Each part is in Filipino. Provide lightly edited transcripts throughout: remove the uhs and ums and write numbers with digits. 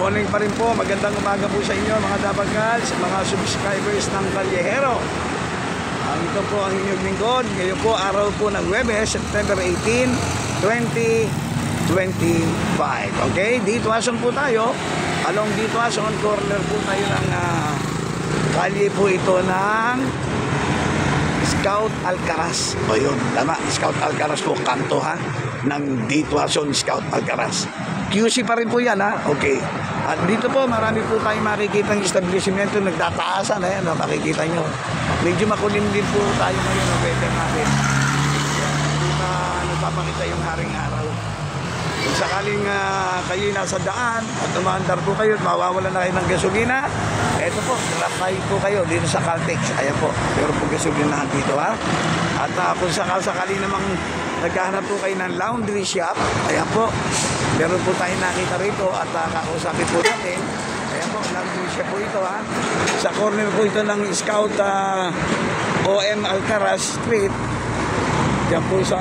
morning pa rin po. Magandang umaga po sa inyo mga Dabagal, sa mga subscribers ng Kalyehero. Ito po ang inyong lingkod. Ngayon po, araw po ng Huwebes, September 18, 2025. Okay, dito ason po tayo. Along dito ason, corner po tayo ng kalye po ito ng Scout Alcaraz. O yun, tama, Scout Alcaraz po, kanto ha, ng dito ason Scout Alcaraz. QC pa rin po yan ha, okay. At dito po, marami po tayong makikita ng establishmento, nagtataasan, ayan, makikita nyo. Medyo makulim din po tayo ngayon, ang weather natin. Hindi pa nagpapakita yung haring araw. Kung sakaling kayo'y nasa daan at umaandar po kayo at mawawala na kayo ng gasolina, eto po, drop po kayo dito sa Caltex. Ayan po, pero po gasolina dito ha. At kung sakali namang naghahanap po kayo ng laundry shop, ayan po, meron po tayong nakita rito at kakausapin po natin. Ayan po, laundry shop po ito ha. Sa corner po ito ng Scout OM Alcaraz Street. Diyan po sa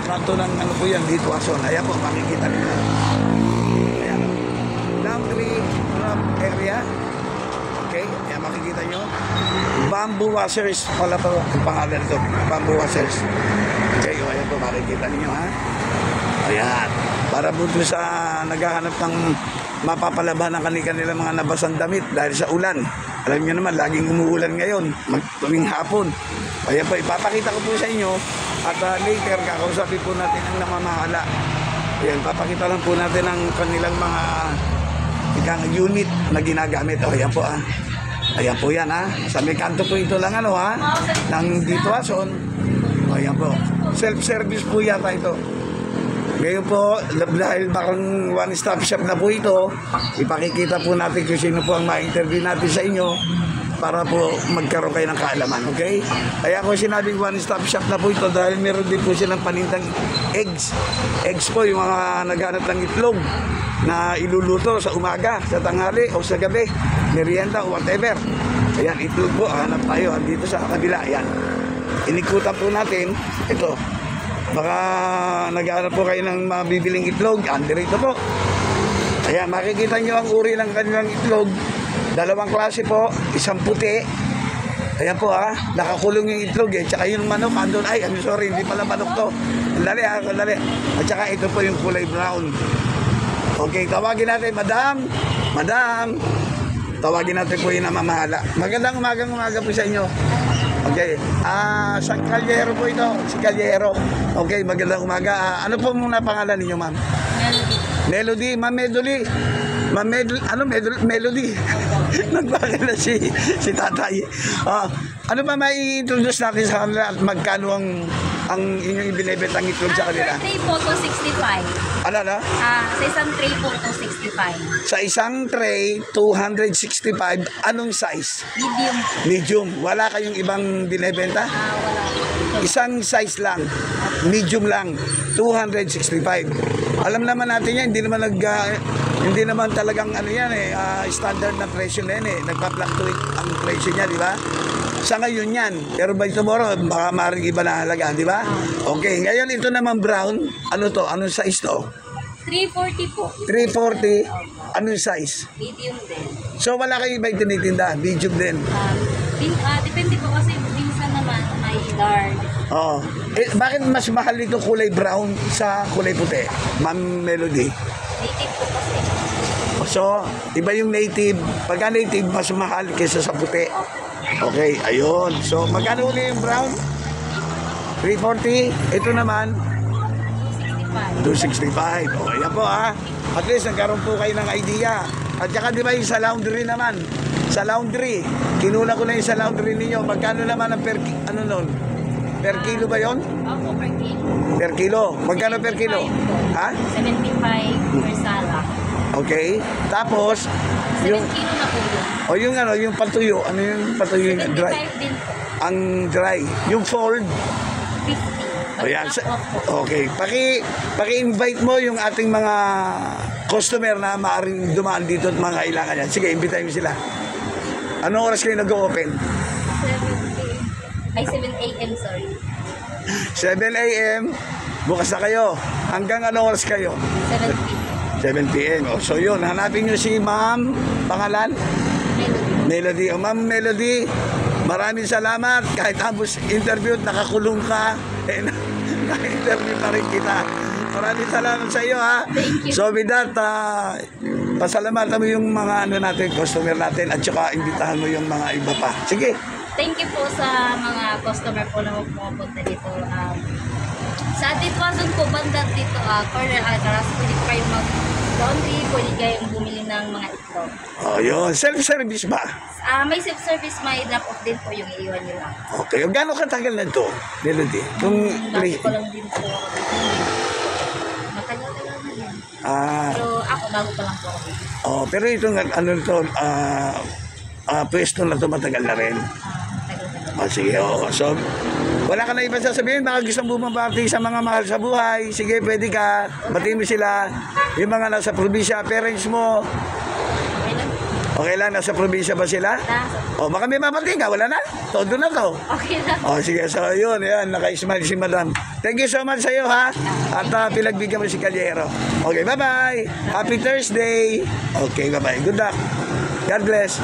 kanto ng ano po yan, dito ason. Ayan po, makikita nyo. Ayan. Laundry drop area. Okay, ayan makikita nyo. Bamboo washers pala po ang pangalan ito. Bamboo washers. Okay, ayan po, makikita nyo ha. Ayan. Para po sa naghahanap ng mapapalaban ng kanilang mga nabasang damit dahil sa ulan. Alam nyo naman, laging umuulan ngayon, tuwing hapon. Ayan po, ipapakita ko po sa inyo. At later, kakausapin po natin ang namamahala. Ayan, papakita lang po natin ang kanilang mga unit na ginagamit. O, ayan po Ayan po yan ha. Sa may kanto po ito lang ano ha. Nang dito ason. O, ayan po. Self-service po yata ito. Ngayon po, dahil bakang one-stop shop na po ito, ipakikita po natin kung sino po ang ma-interview natin sa inyo para po magkaroon kayo ng kaalaman, okay? Kaya ako sinabing one-stop shop na po ito dahil meron din po silang panintang eggs. Eggs po, yung mga naghanap ng itlog na iluluto sa umaga, sa tanghali o sa gabi, merienda o whatever. Ayan, itlog po, hanap tayo dito sa kabila, ayan. Inikutan po natin, ito. Baka naghanap po kayo ng mabibiling itlog, dito po. Ayan, makikita nyo ang uri ng kanilang itlog. Dalawang klase po, isang puti. Ayan po nakakulong yung itlog tsaka yung manok, andun, ay, I'm sorry, hindi pala manok to. Dali dali. At saka ito po yung kulay brown. Okay, tawagin natin, madam. Tawagin natin po yung namamahala. Magandang umaga po sa inyo. Okay, sa Kalyehero po ito, si Kalyehero. Okay, magandang umaga. Ano po muna pangalan ninyo, ma'am? Melody, Ma'am Melody. Melody. Nagbakala si tatay. Ano ba mai-introduce natin sa kanila at magkano ang inyong ibinebentang itlog sa kanila? Sa tray po, 265. Ano? Sa isang tray po, 265. Sa isang tray, 265. Anong size? Medium. Wala kayong ibang binebenta? Wala. Isang size lang. Medium lang. 265. Alam naman natin yan, hindi naman talagang ano yan standard na presyo na yan nagpa-fluctuate ang presyo niya, di ba? Sa ngayon yan, pero by tomorrow, baka maaaring iba na halaga, di ba? Okay, ngayon ito naman brown, ano to? Anong size to? 340 po. 340, anong size? Medium din. So wala kayo iba tinitinda, medium din. Depende po kasi minsan naman may dark. Oo. Bakit mas mahal ito kulay brown sa kulay puti? Ma'am Melody. Native po kasi. So, iba yung native. Pagka native, mas mahal kaysa sa puti. Okay, ayun. So, magkano ulit yung brown? 340. Ito naman, 265. O, ayan po At least, nagkaroon po kayo ng idea. At saka di ba yung sa laundry naman? Sa laundry, kinuna ko na yung sa laundry ninyo. Magkano naman ang per kilo ba yon? Opo, per kilo. Per kilo? Magkano per kilo? 75 per sala. Okay. Tapos, 7 kilo na po yun. Yung patuyo. Ano yung patuyo? 75 Dry. din po. Ang dry. Yung fold. 50. Ayan. Okay. Paki-invite mo yung ating mga customer na maaaring dumaan dito at mga kailangan yan. Sige, invitahin mo sila. Anong oras kayo nag-open? 7 a.m. sorry. 7 a.m. Bukas na kayo. Hanggang anong oras kayo? 7 p.m. 7 p.m. O, so yun, hanapin nyo si Ma'am, pangalan? Melody. O, Ma'am Melody, maraming salamat. Kahit tapos interview at nakakulong ka, na-interview pa rin kita. Maraming salamat sa iyo, ha. Thank you. So with that, pasalamatan mo yung mga natin, customer natin, at saka imbitahan mo yung mga iba pa. Sige. Thank you po sa mga customer po na pumupunta dito. Sa Ditwason po, banda dito, corner Alcaraz, pwede po kayong mag-laundry, pwede kayong bumili ng mga itlog. O, yun. Self-service ba? May self-service, may drop-off din po yung iiwan nyo lang. Okay. O, gano'ng katagal na ito, Melody? Kung, Bago ko lang din po ako dito. Matagal-tagal na yan. Pero ako, bago pa lang po ako dito. Pero ito, ano ito, pwesto na ito matagal na rin. Matagal-tagal. Sige, oo. So, wala ka na iba sasabihin, baka gusto mo bumabati sa mga mahal sa buhay. Sige, pwede ka. Batiin mo sila. Yung mga nasa probinsya, parents mo. Okay lang. Okay lang, nasa probinsya ba sila? O, baka may mabatiin ka. Wala na. Todo na to. Okay lang. O, sige. So, yun. Yan, naka-smile si madam. Thank you so much sa iyo, ha? At pinagbigyan mo si Calyero. Okay, bye-bye. Happy Thursday. Okay, bye-bye. Good luck. God bless.